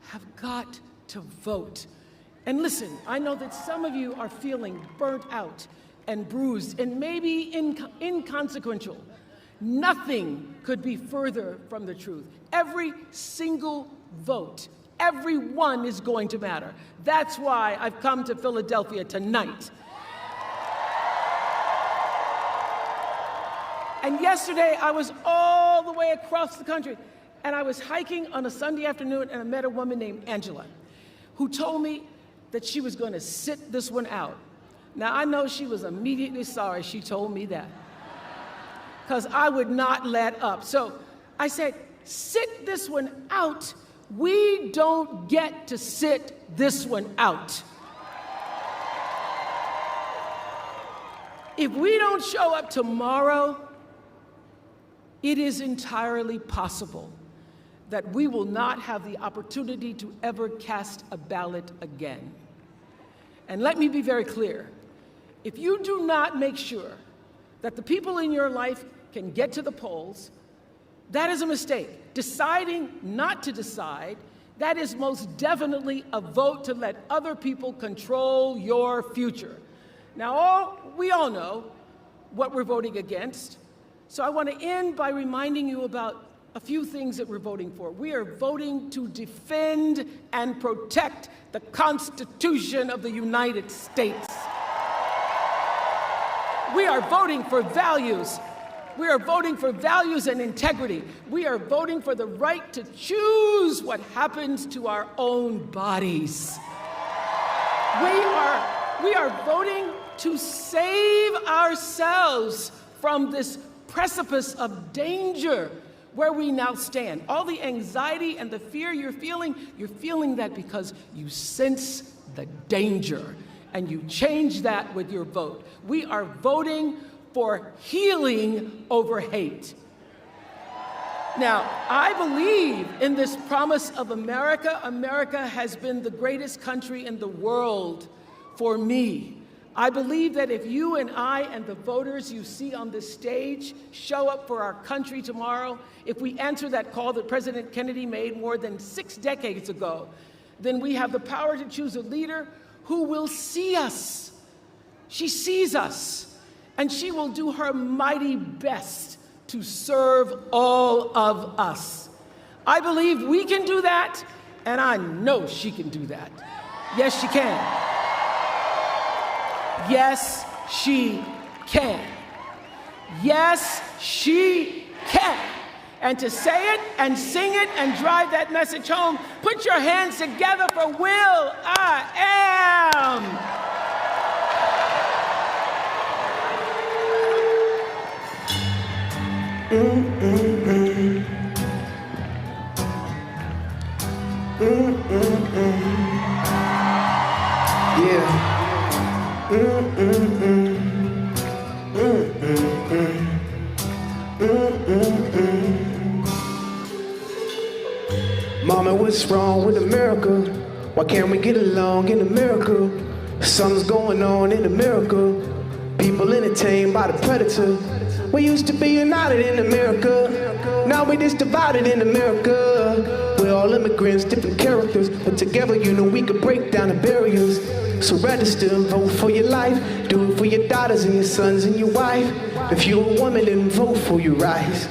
have got to vote. And listen, I know that some of you are feeling burnt out and bruised and maybe inconsequential. Nothing could be further from the truth. Every single vote, every one is going to matter. That's why I've come to Philadelphia tonight. And yesterday, I was all the way across the country, and I was hiking on a Sunday afternoon, and I met a woman named Angela, who told me that she was going to sit this one out. Now, I know she was immediately sorry she told me that, because I would not let up. So I said, sit this one out. We don't get to sit this one out. If we don't show up tomorrow, it is entirely possible that we will not have the opportunity to ever cast a ballot again. And let me be very clear. If you do not make sure that the people in your life can get to the polls, that is a mistake. Deciding not to decide, that is most definitely a vote to let other people control your future. Now, we all know what we're voting against. So I want to end by reminding you about a few things that we're voting for. We are voting to defend and protect the Constitution of the United States. We are voting for values. We are voting for values and integrity. We are voting for the right to choose what happens to our own bodies. We are voting to save ourselves from this precipice of danger where we now stand. All the anxiety and the fear you're feeling that because you sense the danger, and you change that with your vote. We are voting for healing over hate. Now, I believe in this promise of America. America has been the greatest country in the world for me. I believe that if you and I and the voters you see on this stage show up for our country tomorrow, if we answer that call that President Kennedy made more than 6 decades ago, then we have the power to choose a leader who will see us. She sees us, and she will do her mighty best to serve all of us. I believe we can do that, and I know she can do that. Yes, she can. Yes, she can. Yes, she can. And to say it and sing it and drive that message home, put your hands together for Will I Am. Yeah. Mama, what's wrong with America? Why can't we get along in America? Something's going on in America. People entertained by the predator. We used to be united in America. Now we just divided in America. We're all immigrants, different characters, but together, you know, we could break down the barriers. So register and vote for your life. Do it for your daughters and your sons and your wife. If you're a woman, then vote for your rights.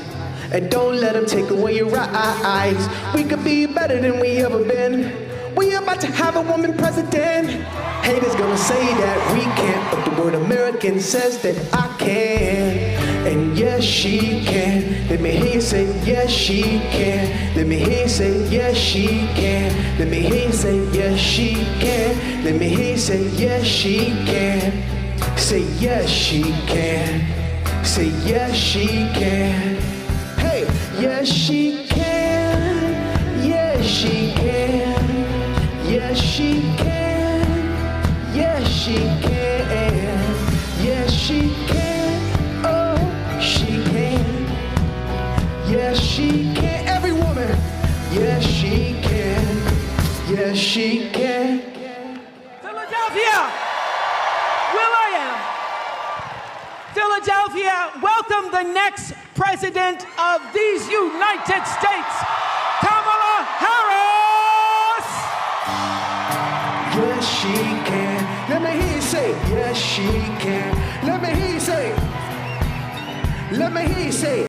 And don't let them take away your rights. We could be better than we ever been. We about to have a woman president. Haters gonna say that we can't, but the word American says that I can. And yes, she can. Let me hear you say, yes, she can. Let me hear you say, yes, she can. Let me hear you say, yes, she can. Let me hear you say, yes, she can. Say, yes, she can. Say, yes, she can. Hey, yes, she can. Yes, she can. Yes, she can. Yes, she can. Yes, she can. Oh, she can. Yes, she can. Every woman. Yes, she can. Yes, she can. Philadelphia, Will I Am. Philadelphia, welcome the next president of these United States, Kamala Harris. yes she can. Let me hear you say, yes she can. Let me hear you say, let me hear you say.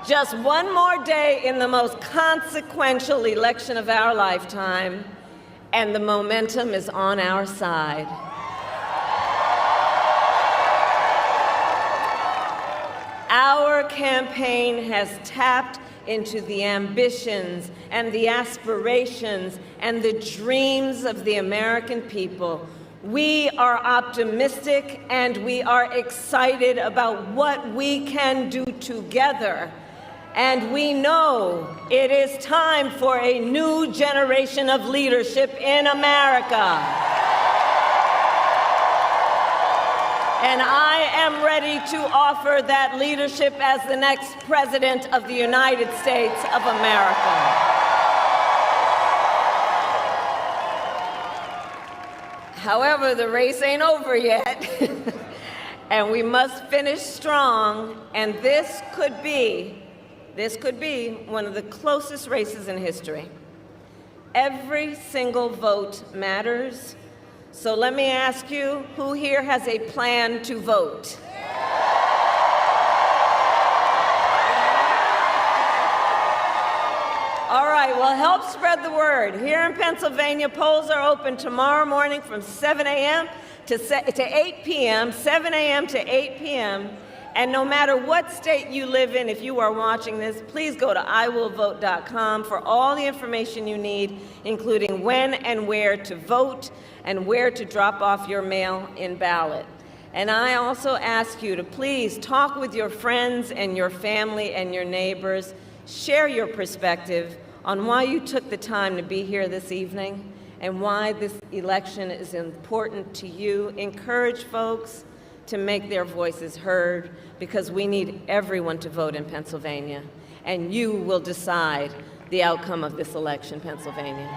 Just one more day in the most consequential election of our lifetime, and the momentum is on our side. Our campaign has tapped into the ambitions and the aspirations and the dreams of the American people. We are optimistic and we are excited about what we can do together. And we know it is time for a new generation of leadership in America. And I am ready to offer that leadership as the next President of the United States of America. However, the race ain't over yet, and we must finish strong, and this could be one of the closest races in history. Every single vote matters. So let me ask you, who here has a plan to vote? All right, well, help spread the word. Here in Pennsylvania, polls are open tomorrow morning from 7 a.m. to 8 p.m., 7 a.m. to 8 p.m., and no matter what state you live in, if you are watching this, please go to iwillvote.com for all the information you need, including when and where to vote and where to drop off your mail-in ballot. And I also ask you to please talk with your friends and your family and your neighbors. Share your perspective on why you took the time to be here this evening and why this election is important to you. Encourage folks to make their voices heard, because we need everyone to vote in Pennsylvania, and you will decide the outcome of this election, Pennsylvania.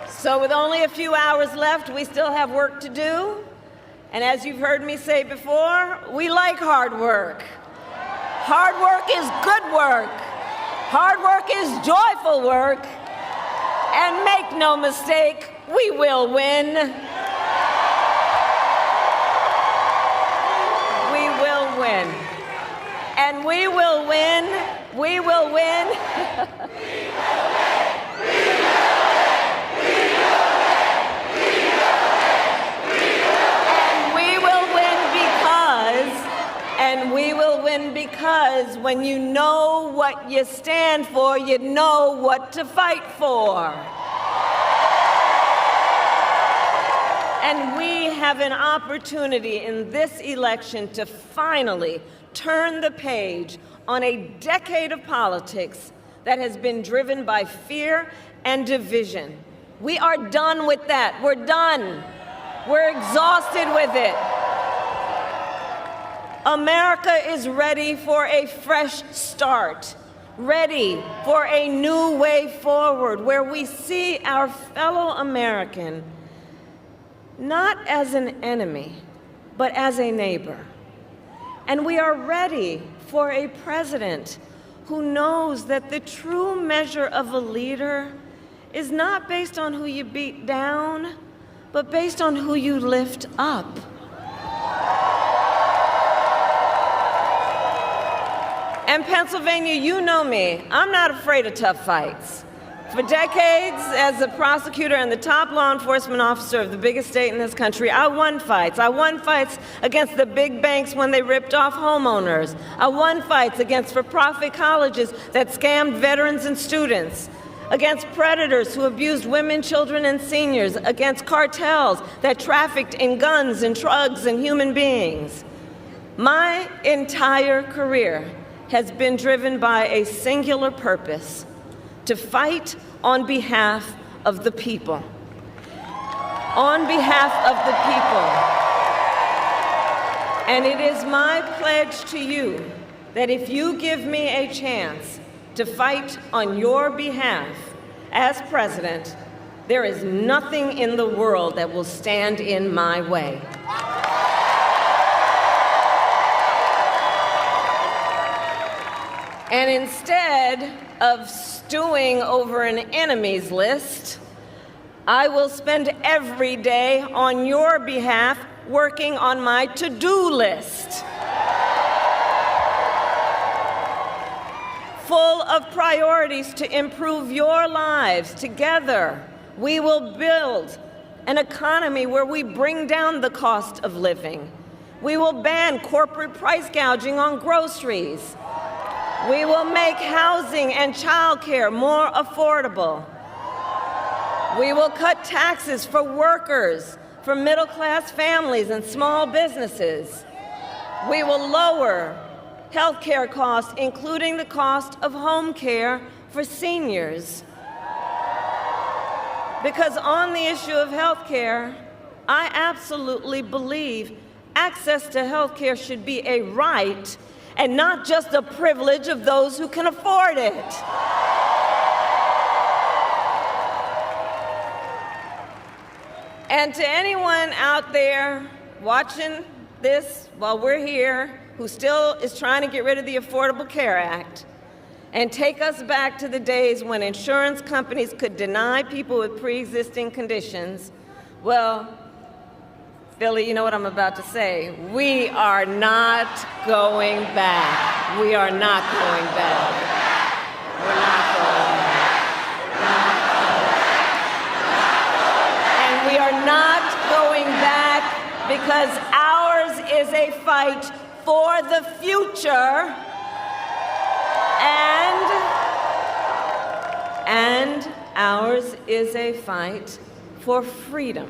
So with only a few hours left, we still have work to do, and as you've heard me say before, we like hard work. Hard work is good work. Hard work is joyful work, and make no mistake, we will win. We will win. And we will win. We will win. And we will win because when you know what you stand for, you know what to fight for. And we have an opportunity in this election to finally turn the page on a decade of politics that has been driven by fear and division. We are done with that. We're done. We're exhausted with it. America is ready for a fresh start, ready for a new way forward where we see our fellow American not as an enemy, but as a neighbor. And we are ready for a president who knows that the true measure of a leader is not based on who you beat down, but based on who you lift up. And Pennsylvania, you know me. I'm not afraid of tough fights. For decades, as a prosecutor and the top law enforcement officer of the biggest state in this country, I won fights. I won fights against the big banks when they ripped off homeowners. I won fights against for-profit colleges that scammed veterans and students, against predators who abused women, children, and seniors, against cartels that trafficked in guns and drugs and human beings. My entire career has been driven by a singular purpose: to fight on behalf of the people. On behalf of the people. And it is my pledge to you that if you give me a chance to fight on your behalf as president, there is nothing in the world that will stand in my way. And instead of stewing over an enemies list, I will spend every day on your behalf working on my to-do list, full of priorities to improve your lives. Together, we will build an economy where we bring down the cost of living. We will ban corporate price gouging on groceries. We will make housing and childcare more affordable. We will cut taxes for workers, for middle-class families and small businesses. We will lower health care costs, including the cost of home care for seniors. Because on the issue of health care, I absolutely believe access to health care should be a right and not just a privilege of those who can afford it. And to anyone out there watching this while we're here, who still is trying to get rid of the Affordable Care Act and take us back to the days when insurance companies could deny people with pre-existing conditions, well, Philly, you know what I'm about to say. We are not going back. We are not going back. We're not going back. And we are not going back because ours is a fight for the future and ours is a fight for freedom,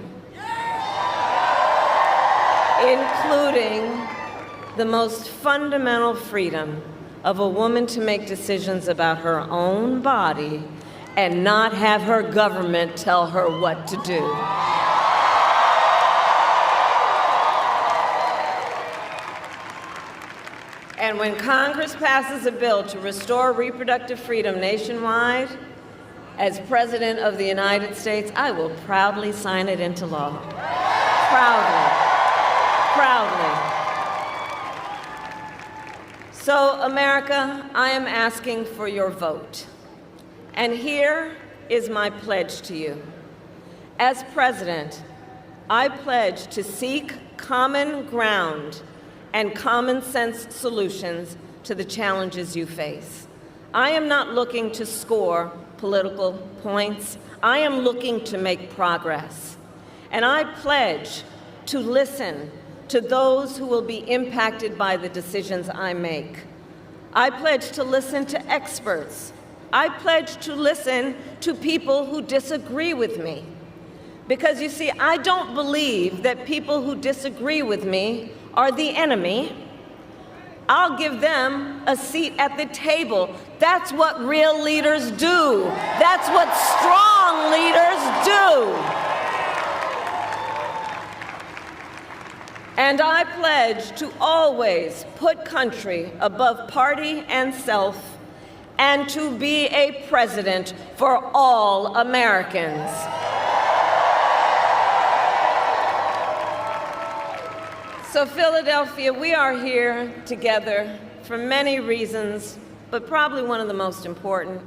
including the most fundamental freedom of a woman to make decisions about her own body and not have her government tell her what to do. And when Congress passes a bill to restore reproductive freedom nationwide, as President of the United States, I will proudly sign it into law. Proudly. So, America, I am asking for your vote. And here is my pledge to you. As president, I pledge to seek common ground and common sense solutions to the challenges you face. I am not looking to score political points. I am looking to make progress. And I pledge to listen to those who will be impacted by the decisions I make. I pledge to listen to experts. I pledge to listen to people who disagree with me. Because you see, I don't believe that people who disagree with me are the enemy. I'll give them a seat at the table. That's what real leaders do. That's what strong leaders do. you. And I pledge to always put country above party and self, and to be a president for all Americans. So Philadelphia, we are here together for many reasons, but probably one of the most important,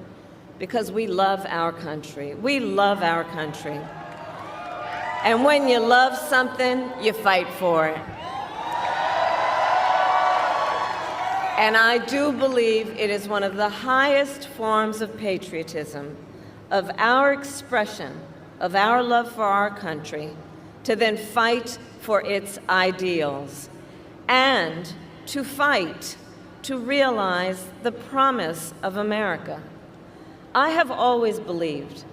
because we love our country. We love our country. And when you love something, you fight for it. And I do believe it is one of the highest forms of patriotism, of our expression, of our love for our country, to then fight for its ideals, and to fight to realize the promise of America. I have always believed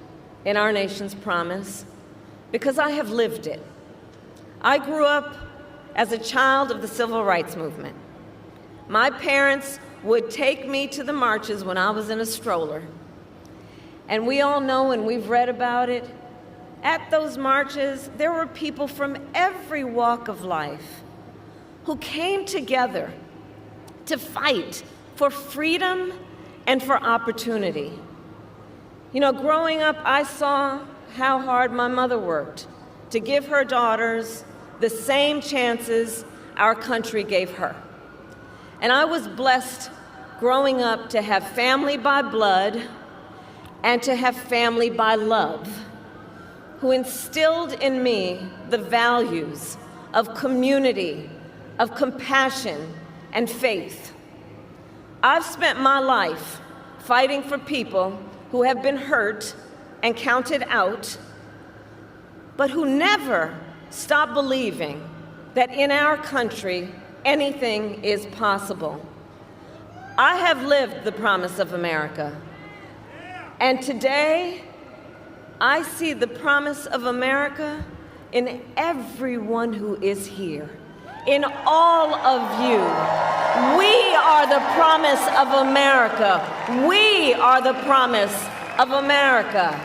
in our nation's promise because I have lived it. I grew up as a child of the Civil Rights Movement. My parents would take me to the marches when I was in a stroller. And we all know, and we've read about it, at those marches, there were people from every walk of life who came together to fight for freedom and for opportunity. You know, growing up, I saw how hard my mother worked to give her daughters the same chances our country gave her. And I was blessed growing up to have family by blood and to have family by love, who instilled in me the values of community, of compassion, and faith. I've spent my life fighting for people who have been hurt and counted out, but who never stop believing that in our country, anything is possible. I have lived the promise of America, and today, I see the promise of America in everyone who is here, in all of you. We are the promise of America. We are the promise of America.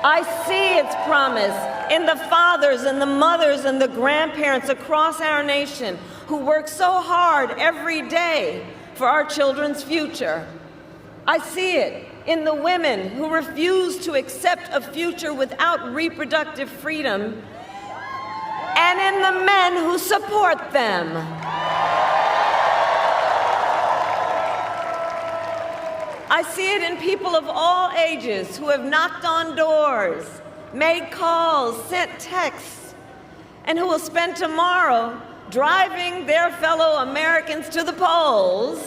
I see its promise in the fathers and the mothers and the grandparents across our nation who work so hard every day for our children's future. I see it in the women who refuse to accept a future without reproductive freedom, and in the men who support them. I see it in people of all ages who have knocked on doors, made calls, sent texts, and who will spend tomorrow driving their fellow Americans to the polls.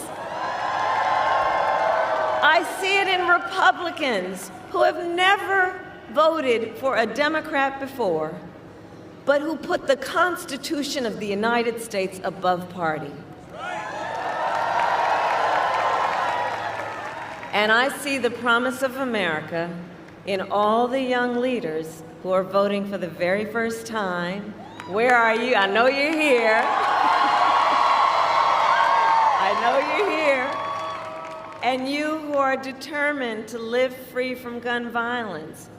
I see it in Republicans who have never voted for a Democrat before, but who put the Constitution of the United States above party. And I see the promise of America in all the young leaders who are voting for the very first time. Where are you? I know you're here. I know you're here. And you who are determined to live free from gun violence,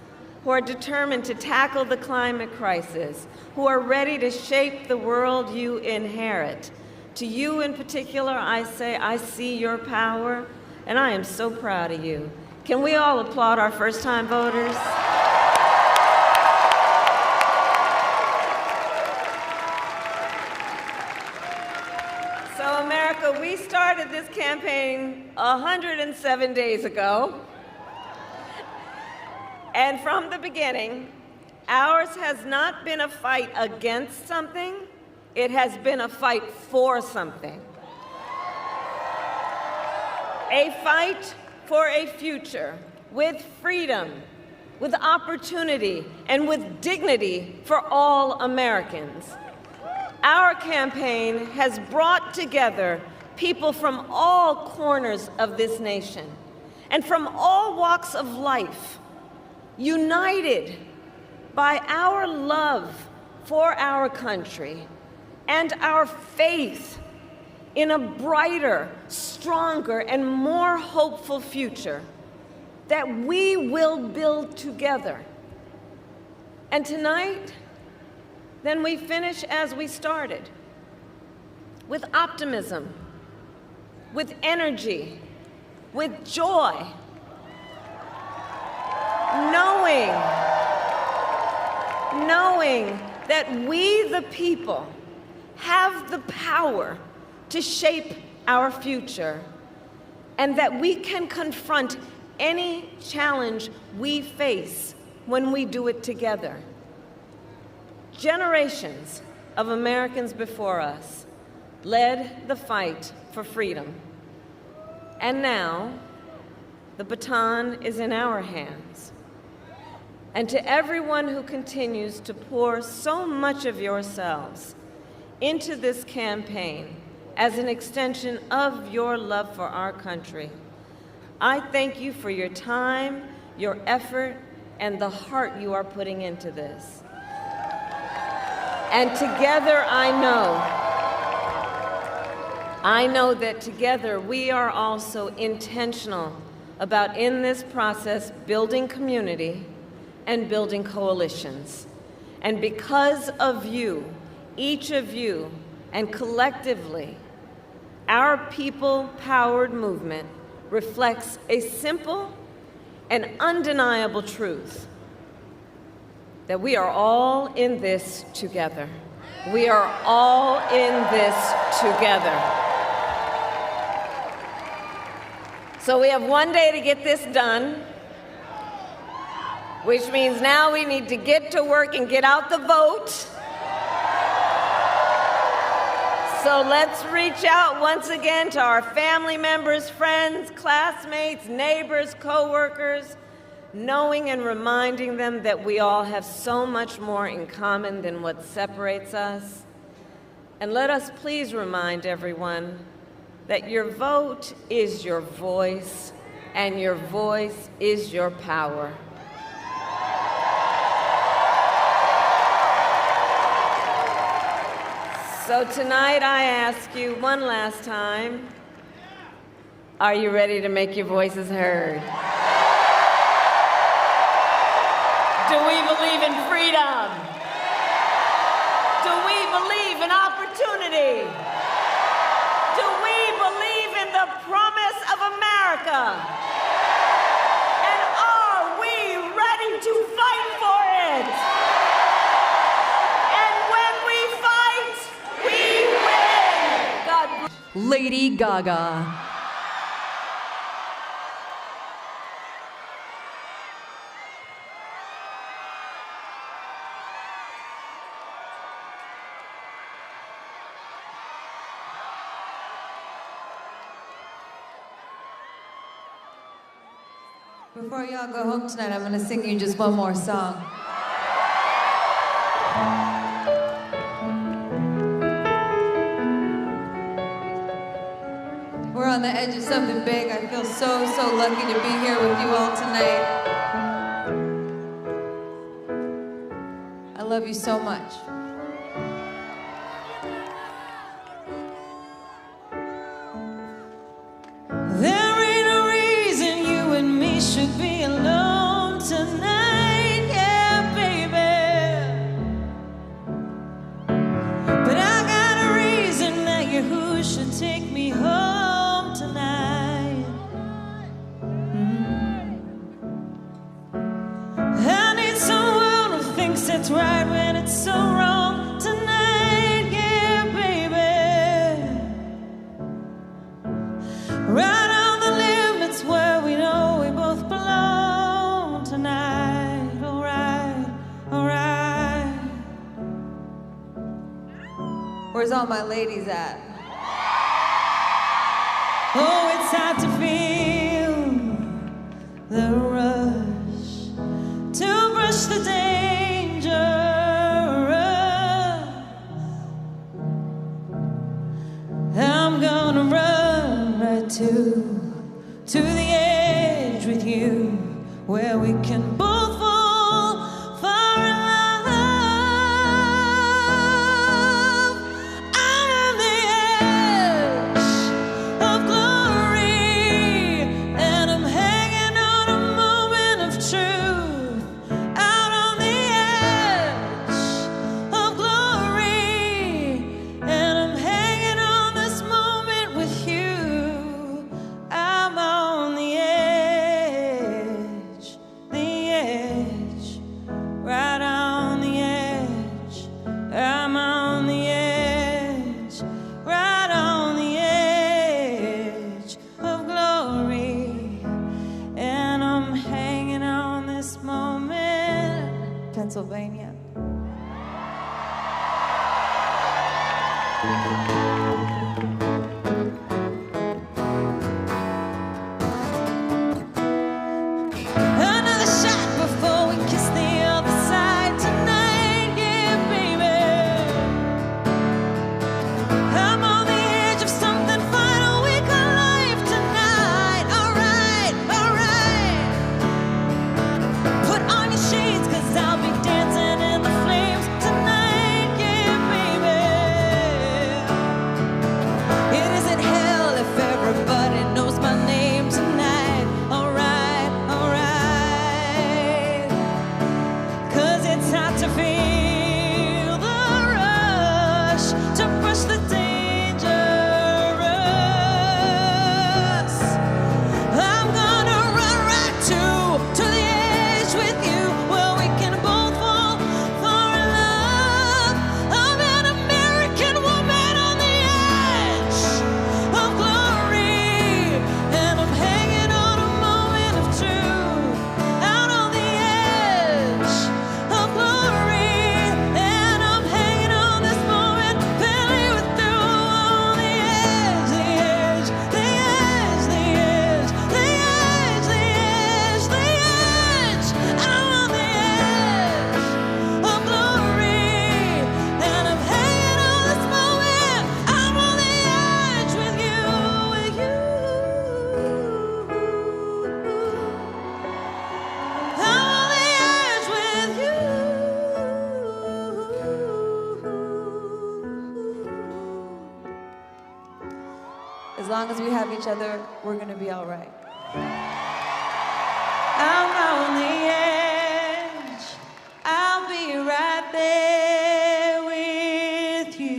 who are determined to tackle the climate crisis, who are ready to shape the world you inherit. To you in particular, I say, I see your power, and I am so proud of you. Can we all applaud our first-time voters? So, America, we started this campaign 107 days ago. And from the beginning, ours has not been a fight against something, it has been a fight for something. A fight for a future with freedom, with opportunity, and with dignity for all Americans. Our campaign has brought together people from all corners of this nation and from all walks of life, united by our love for our country and our faith in a brighter, stronger, and more hopeful future that we will build together. And tonight, then we finish as we started, with optimism, with energy, with joy, knowing that we, the people, have the power to shape our future, and that we can confront any challenge we face when we do it together. Generations of Americans before us led the fight for freedom. And now, the baton is in our hands. And to everyone who continues to pour so much of yourselves into this campaign as an extension of your love for our country, I thank you for your time, your effort, and the heart you are putting into this. And together, I know that together we are also intentional about, in this process, building community and building coalitions. And because of you, each of you, and collectively, our people-powered movement reflects a simple and undeniable truth, that we are all in this together. We are all in this together. So we have one day to get this done, which means now we need to get to work and get out the vote. So let's reach out once again to our family members, friends, classmates, neighbors, coworkers, knowing and reminding them that we all have so much more in common than what separates us. And let us please remind everyone that your vote is your voice, and your voice is your power. So tonight I ask you one last time, are you ready to make your voices heard? Do we believe in freedom? Do we believe in opportunity? Do we believe in the promise of America? And are we ready to fight for it? And when we fight, we win! God bless. Lady Gaga. Before y'all go home tonight, I'm gonna sing you just one more song. We're on the edge of something big. I feel so lucky to be here with you all tonight. I love you so much. There ain't a reason you and me should be alone tonight, yeah, baby. But I got a reason that you're who should take me home tonight. I need someone who thinks it's right when it's so wrong tonight, yeah, baby. Right on the limits where we know we both belong tonight. Alright, alright. Where's all my ladies at? Oh, it's hard to feel the rush, to brush the danger. I'm gonna run right to the edge with you, where we can both fall far in love. I'm on the edge of glory, and I'm hanging on a moment of truth. Out on the Pennsylvania. Another shot before we kiss the other side tonight, yeah, baby. I'm on the edge of something final, we call life tonight. Alright, alright. Put on your shades, 'cause I'll be dancing in the flames tonight, yeah, baby. It isn't hell if everybody knows my name tonight. Alright, alright. 'Cause it's hard to feel the rush, to push the dangerous. I'm gonna run right to the edge with you, where we can both fall in love. I'm an American woman on the edge of glory, and I'm hanging on a moment of truth. Out on the edge of glory, and I'm hanging on this moment, barely with you. On the edge, the edge, the edge, the edge, the edge, the edge, the edge. I'm on the edge of glory, and I'm hanging on this moment. I'm on the edge with you, with you. I'm on the edge with you. As long as we have each other, we're gonna be all right. I'm on the edge. I'll be right there with you.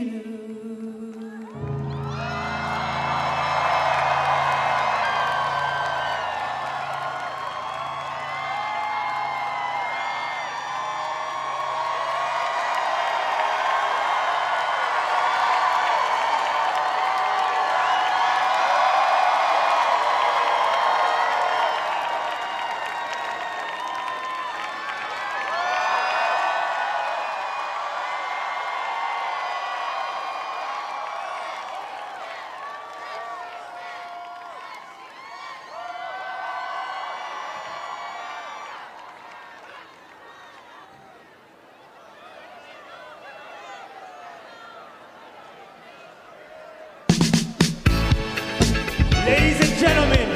Ladies and gentlemen,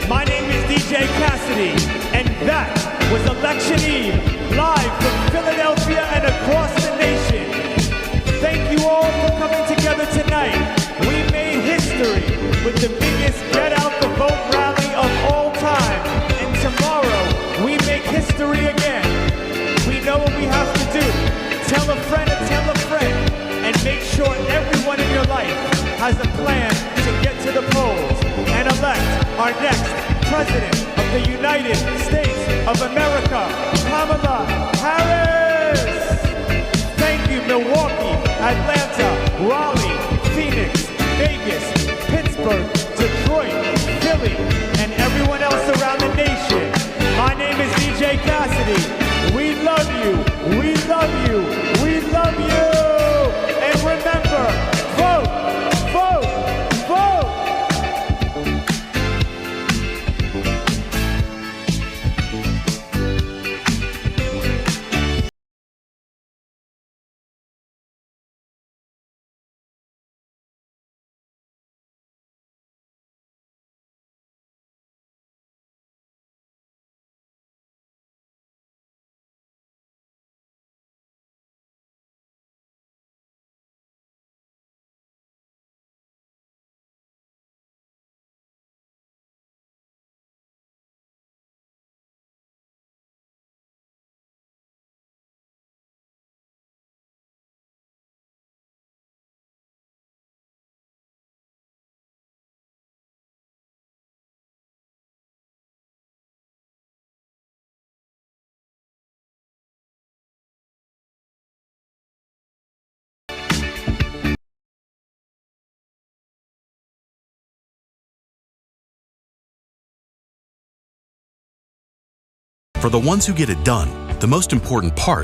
my name is DJ Cassidy, and that was Election Eve, live from Philadelphia and across the nation. Thank you all for coming together tonight. We made history with the biggest Get Out the Vote rally of all time, and tomorrow we make history again. We know what we have to do. Tell a friend, and make sure everyone in your life has a plan to get to the polls and elect our next President of the United States of America, Kamala Harris. Thank you, Milwaukee, Atlanta, Raleigh, Phoenix, Vegas, Pittsburgh, Detroit, Philly, and everyone else around the nation. My name is DJ Cassidy. We love you, we love you, we love you. And remember, vote, vote, vote. For the ones who get it done, the most important part